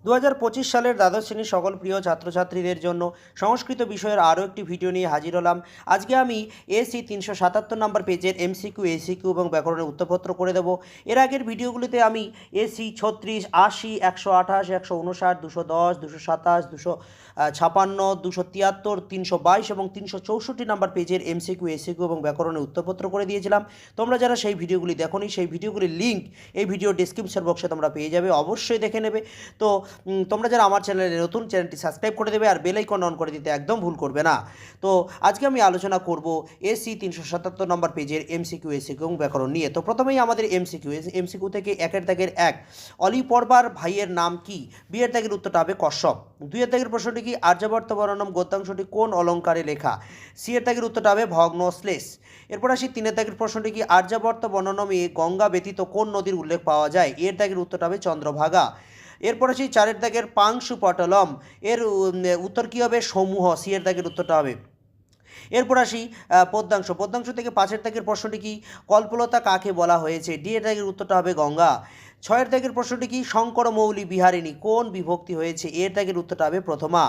2025 সালের দ্বাদশ শ্রেণীর সকল প্রিয় ছাত্রছাত্রীদের জন্য সংস্কৃত বিষয়ের আরও একটি ভিডিও নিয়ে হাজির হলাম। আজকে আমি এসি 377 নম্বর পেজের এমসিকিউ, এসিকিউ এবং ব্যাকরণের উত্তরপত্র করে দেবো। এর আগের ভিডিওগুলিতে আমি এসি 36, 80, 128, 159, 210, 227, 256, 273, 322 এবং 364 নম্বর পেজের এমসিকিউ, এসিকিউ এবং ব্যাকরণের উত্তরপত্র করে দিয়েছিলাম। তোমরা যারা সেই ভিডিওগুলি দেখোনি, সেই ভিডিওগুলির লিঙ্ক এই ভিডিও ডেসক্রিপশন বক্সে তোমরা পেয়ে যাবে, অবশ্যই দেখে নেবে। তো তোমরা যারা আমার চ্যানেলে নতুন, চ্যানেলটি সাবস্ক্রাইব করে দেবে আর বেল আইকন অন করে দিতে একদম ভুল করবে না। তো আজকে আমি আলোচনা করব এসি 377 নম্বর পেজের এমসিকিউ, এসিকিউ এবং ব্যাকরণ নিয়ে। তো প্রথমেই আমাদের এমসিকিউ থেকে একের দাগের 1, অলি পর্বার ভাইয়ের নাম কি? বিয়ের দাগের উত্তরটা হবে কশ্যপ। 2 এর দাগের প্রশ্নটি কি? আর্যাবর্ত বর্ণনম গদ্যাংশটি কোন অলঙ্কারে লেখা? সি এর দাগের উত্তরটা হবে ভগ্নশ্লেষ। এরপর আসি 3 এর দাগের প্রশ্নটি কি? আর্যাবর্ত বর্ণনমে গঙ্গা ব্যতীত কোন নদীর উল্লেখ পাওয়া যায়? এর দাগের উত্তরটা হবে চন্দ্রভাগা। এরপর আসি 4 এর দাগের পাংশু পটলম, এর উত্তর কী হবে? সমূহ। সি এর দাগের উত্তরটা হবে। এরপর আসি পদ্মাংশ থেকে 5 এর দাগের প্রশ্নটি কি? কল্পলতা কাকে বলা হয়েছে? ডি এর দাগের উত্তরটা হবে গঙ্গা। 6 এর দাগের প্রশ্নটি কি? শঙ্কর মৌলি বিহারিণী কোন বিভক্তি হয়েছে? এর দাগের উত্তরটা হবে প্রথমা।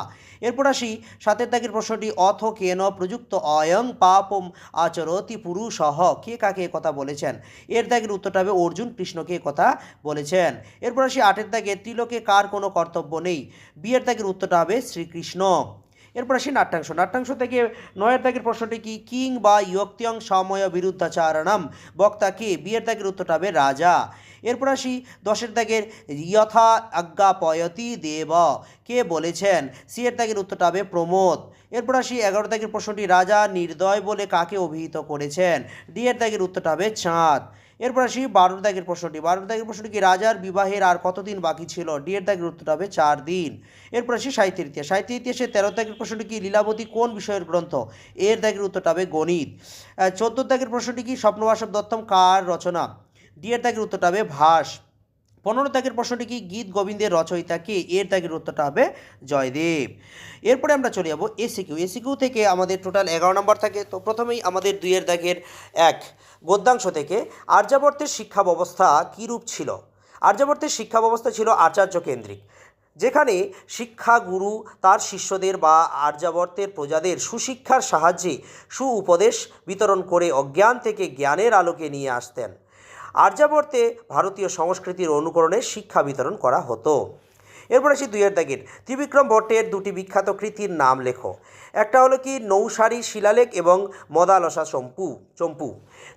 এরপর আসি 7 এর দাগের প্রশ্নটি অথ কেন প্রযুক্ত অয়ং পাপম আচরতি পুরুষহ, কে কাকে কথা বলেছেন? এর দাগের উত্তরটা হবে অর্জুন কৃষ্ণকে কথা বলেছেন। এরপর আসি 8 এর দাগে ত্রিলোকে কার কোনো কর্তব্য নেই? বি এর দাগের উত্তরটা হবে শ্রীকৃষ্ণ। এরপর আসি নাট্যাংশ থেকে 9 এর দাগের প্রশ্নটি কি? কিং বা ইয়ক্ত্যং সময় বিরুদ্ধাচারণম, বক্তা কে? বি এর দাগের উত্তরটা হবে রাজা। এরপর আসি 10 এর দাগের যথা আজ্ঞাপয়তি দেব, কে বলেছেন? সি এর দাগের উত্তরটা হবে প্রমোদ। এরপর আসি 11 দাগের প্রশ্নটি রাজা নির্দয় বলে কাকে অভিহিত করেছেন? ডি এর দাগের উত্তরটা হবে চাঁদ। এরপর আসি 12 দাগের প্রশ্নটি কি? রাজার বিবাহের আর কতদিন বাকি ছিল? ডি এর দাগের উত্তরটা হবে 4 দিন। এরপর আসি সাহিত্যের ইতিহাসে 13 দাগের প্রশ্নটি কি? লীলাবতী কোন বিষয়ের গ্রন্থ? এর দাগের উত্তরটা হবে গণিত। 14 দাগের প্রশ্নটি কি? স্বপ্নবাসব দত্তম কার রচনা? ডি এর দাগের উত্তরটা হবে ভাস। 15 দাগের প্রশ্নটি কি? গীত গোবিন্দের রচয়িতা কে? এর দাগের উত্তরটা হবে জয়দেব। এরপরে আমরা চলে যাব এসিকিউ থেকে আমাদের টোটাল 11 নম্বর থাকে। তো প্রথমেই আমাদের 2 এর দাগের 1, গদ্যাংশ থেকে আর্যাবর্তের শিক্ষা ব্যবস্থা কীরূপ ছিল? আর্যাবর্তের শিক্ষা ব্যবস্থা ছিল আচার্য কেন্দ্রিক, যেখানে শিক্ষাগুরু তার শিষ্যদের বা আর্যাবর্তের প্রজাদের সুশিক্ষার সাহায্যে উপদেশ বিতরণ করে অজ্ঞান থেকে জ্ঞানের আলোকে নিয়ে আসতেন। আর্যাবর্তে ভারতীয় সংস্কৃতির অনুকরণে শিক্ষা বিতরণ করা হতো। এরপর আসি 2 এর দাগের ত্রিবিক্রম ভট্টের 2টি বিখ্যাত কৃতির নাম লেখো। একটা হলো কি? নৌসারী শিলালেখ এবং মদালসা চম্পু।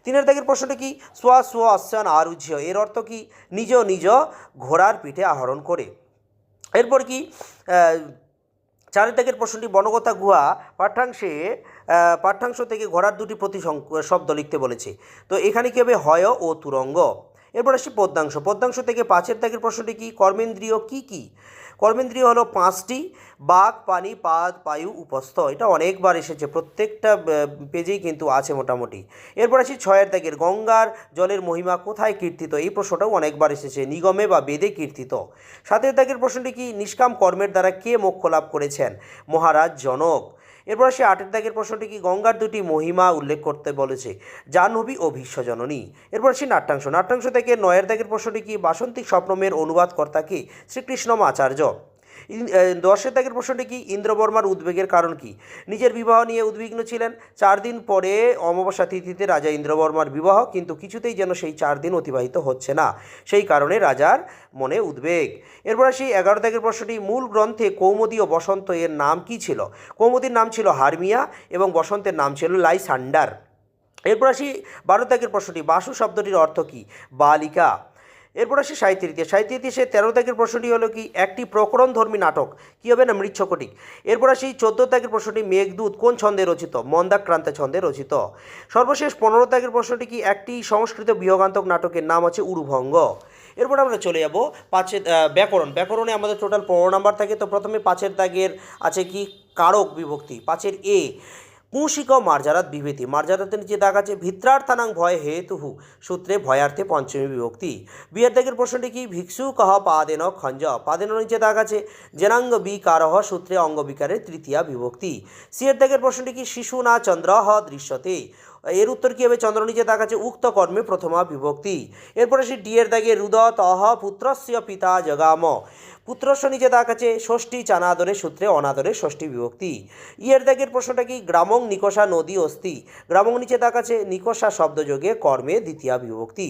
3 এর দাগের প্রশ্নটা কি? স্ব অশ্বান আরুহ্য, এর অর্থ কি? নিজ নিজ ঘোড়ার পিঠে আরোহণ করে। এরপর কি 4 এর দাগের প্রশ্নটি বনগতা গুহা পাঠ্যাংশ থেকে ঘোড়ার 2টি শব্দ লিখতে বলেছে। তো এখানে কী হবে? হয় ও তুরঙ্গ। এরপর আসি পদ্যাংশ থেকে 5 এর দাগের প্রশ্নটি কি? কর্মেন্দ্রিয় কি? কর্মেন্দ্রিয় হলো 5টি: বাক, পানি, পাদ, বায়ু, উপস্থ। এটা অনেকবার এসেছে, প্রত্যেকটা পেজেই কিন্তু আছে মোটামুটি। এরপর আসি 6 এর দাগের গঙ্গার জলের মহিমা কোথায় কীর্তিত? এই প্রশ্নটাও অনেকবার এসেছে, নিগমে বা বেদে কীর্তিত। 7 এর দাগের প্রশ্নটি কি? নিষ্কাম কর্মের দ্বারা কে মোক্ষ লাভ করেছেন? মহারাজ জনক। এরপর আসি 8 এর দাগের প্রশ্নটি কি? গঙ্গার 2টি মহিমা উল্লেখ করতে বলেছে, জাহ্নবী ও ভীষ্মজননী। এরপর আসি নাট্যাংশ থেকে 9 এর দাগের প্রশ্নটি কি? বাসন্তিক স্বপ্নমের অনুবাদকর্তা কি? শ্রীকৃষ্ণমাচার্য। 10 এর দাগের প্রশ্নটি কি? ইন্দ্রবর্মার উদ্বেগের কারণ কি? নিজের বিবাহ নিয়ে উদ্বিগ্ন ছিলেন। 4 দিন পরে অমাবস্যা তিথিতে রাজা ইন্দ্রবর্মার বিবাহ, কিন্তু কিছুতেই যেন সেই 4 দিন অতিবাহিত হচ্ছে না, সেই কারণে রাজার মনে উদ্বেগ। এরপর আসি 11 দাগের প্রশ্নটি মূল গ্রন্থে কৌমুদী ও বসন্ত এর নাম কি ছিল? কৌমুদীর নাম ছিল হারমিয়া এবং বসন্তের নাম ছিল লাইসান্ডার। এরপর আসি 12 দাগের প্রশ্নটি বাসু শব্দটির অর্থ কি? বালিকা। এরপর আসি সাহিত্যের ইতিহাসে 13 দাগের প্রশ্নটি হলো কি? একটি প্রকরণধর্মী নাটক, কী হবে না? মৃচ্ছকটিক। এরপর আসি 14 দাগের প্রশ্নটি মেঘদূত কোন ছন্দে রচিত? মন্দাক্রান্ত ছন্দে রচিত। সর্বশেষ 15 দাগের প্রশ্নটি কি? একটি সংস্কৃত বিয়োগান্তক নাটকের নাম হচ্ছে উরুভঙ্গ। এরপর আমরা চলে যাব 5 ব্যাকরণে আমাদের টোটাল 15 নাম্বার থাকে। তো প্রথমে 5 দাগের আছে কি? কারক বিভক্তি। 5 এ পুংসিক মার্জারাত বিভেতি। মার্জারাতের নিচে দাগ আছে ভিত্রার্থানাং ভয় হেতুহু, সূত্রে ভয়ার্থে পঞ্চমী বিভক্তি। 2 দাগের প্রশ্নটি কি? ভিক্ষু কহ পাদেন খঞ্জ, পাদেন নিচে দাগ আছে জেনাঙ্গ বিকারহ, সূত্রে অঙ্গ বিকারের 3য় বিভক্তি। 3 দাগের প্রশ্নটি কি? শিশু না চন্দ্রহ দৃশ্যতে, এর উত্তর কী হবে? চন্দ্র নিচে দাগ আছে উক্ত কর্মে প্রথমা বিভক্তি। এরপরে আসি 2 দাগে রুদ তহ পুত্রস্য পিতা জগাম, পুত্রস্ব নিচে দাগ আছে, ষষ্ঠী চানাদরে সূত্রে অনাদরে ষষ্ঠী বিভক্তি। ইয়ের দাগের প্রশ্নটা কি, গ্রামং নিকষা নদী অস্তি, গ্রামং নিচে দাগ আছে, নিকষা শব্দযোগে কর্মে দ্বিতীয়া বিভক্তি।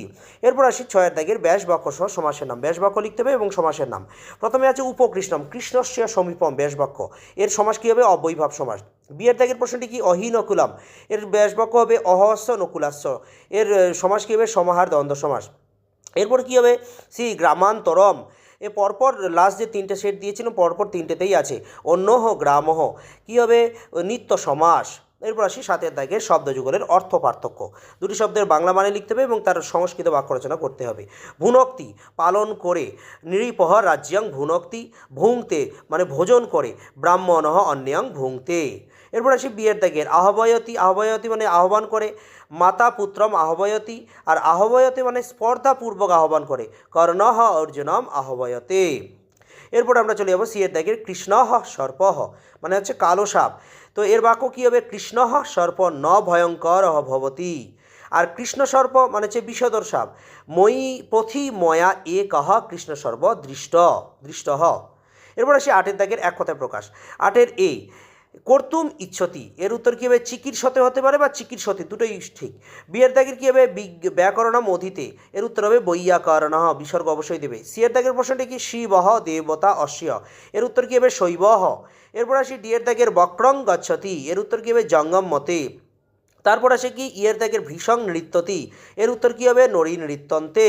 এরপর আসি ছয়ের দাগের ব্যাস বাক্য সহ সমাসের নাম, ব্যাস বাক্য লিখতে হবে এবং সমাসের নাম। প্রথমে আছে উপকৃষ্ণম, কৃষ্ণস্য সমীপম ব্যাস বাক্য, এর সমাস কী হবে, অব্যয়ীভাব সমাস। বিয়ের দাগের প্রশ্নটি কি, অহিনকুলাম, এর ব্যাস বাক্য হবে অহস্য নকুলাস্য, এর সমাস কী হবে, সমাহার দ্বন্দ্ব সমাস। এরপর কী হবে, সি গ্রামান্তরম, এ পরপর লাস্ট যে তিনটে সেট দিয়েছিলাম পরপর তিনটেতেই আছে, অন্যহ গ্রামহ, কী হবে, নিত্য সমাস। এরপর আসি সাতের দাগের শব্দযুগলের অর্থ পার্থক্য, দুটি শব্দের বাংলা মানে লিখতে হবে এবং তার সংস্কৃত বাক্য রচনা করতে হবে। ভুনক্তি পালন করে, নৃপহ রাজ্যাং ভুনক্তি, ভুংতে মানে ভোজন করে, ব্রাহ্মণঃ অন্যাং ভুংতে। এরপর আসি বিয়ের দাগের আহ্বায়তী, আহ্বায়তী মানে আহ্বান করে, মাতা পুত্রম আহ্বায়তী, আর আহ্বায়তী মানে স্পর্ধাপূর্বক আহ্বান করে, কর্ণঃ অর্জুনম আহ্বায়তে। এরপর আমরা চলে যাবো সিয়ের দাগের কৃষ্ণঃ সর্পঃ মানে হচ্ছে কালো সাপ, তো এর বাক্য কী হবে, কৃষ্ণঃ সর্প ন ভয়ঙ্কর ভবতি, আর কৃষ্ণ সর্প মানে হচ্ছে বিষধর সাপ, মই পথি ময়া এ কহ কৃষ্ণ সর্প দৃষ্ট দৃষ্টঃ। এরপর আসি আটের দাগের এক কথায় প্রকাশ, আটের এ কর্তুম ইচ্ছতি, এর উত্তর কী হবে, চিকিৎসতে হতে পারে বা চিকিৎসতি, দুটোই ঠিক। বিয়ের দাগের কী হবে, ব্যাকরণম অধীতে, এর উত্তর হবে বৈয়াকরণ, বিসর্গ অবশ্যই দেবে। সিয়ের দাগের প্রশ্নটি কি, শিবহ দেবতা অস্য, এর উত্তর কী হবে, শৈবহ। এরপর আসি ডিয়ের দাগের বক্রং গচ্ছতি, এর উত্তর কী হবে, জঙ্গম মতে। তারপর আসে কি ইয়ের দাগের ভীষং নৃত্যতি, এর উত্তর কী হবে, নরী নৃত্যন্তে।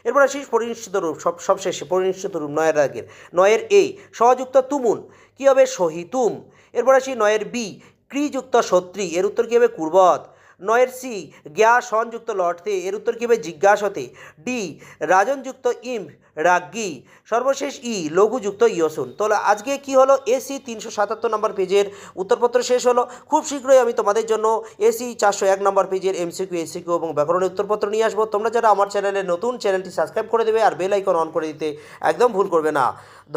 এরপর আসি পরিনিশ্চিত রূপ, সবশেষে পরিনিশ্চিত রূপ নয়ের দাগের, নয়ের এ সহযুক্ত তুমুন, কী হবে, সহিতুম। এরপর আসি নয়ের বি ক্রিযুক্ত সত্রী, এর উত্তর কী হবে, কুর্বত। নয়ের সি জ্ঞা সনযুক্ত লটতে, এর উত্তর কী হবে, জিজ্ঞাসতে। ডি রাজনযুক্ত ইম রাজ্ঞী। সর্বশেষ ই লঘুযুক্ত ইয়সুন। তো আজকে কি হলো, এসি 377 নম্বর পেজের উত্তরপত্র শেষ হলো। খুব শীঘ্রই আমি তোমাদের জন্য এসি 401 নম্বর পেজের এমসিকিউ এসিকিউ এবং ব্যাকরণের উত্তরপত্র নিয়ে আসবো। তোমরা যারা আমার চ্যানেলে নতুন, চ্যানেলটি সাবস্ক্রাইব করে দেবে আর বেল আইকন অন করে দিতে একদম ভুল করবে না।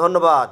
ধন্যবাদ।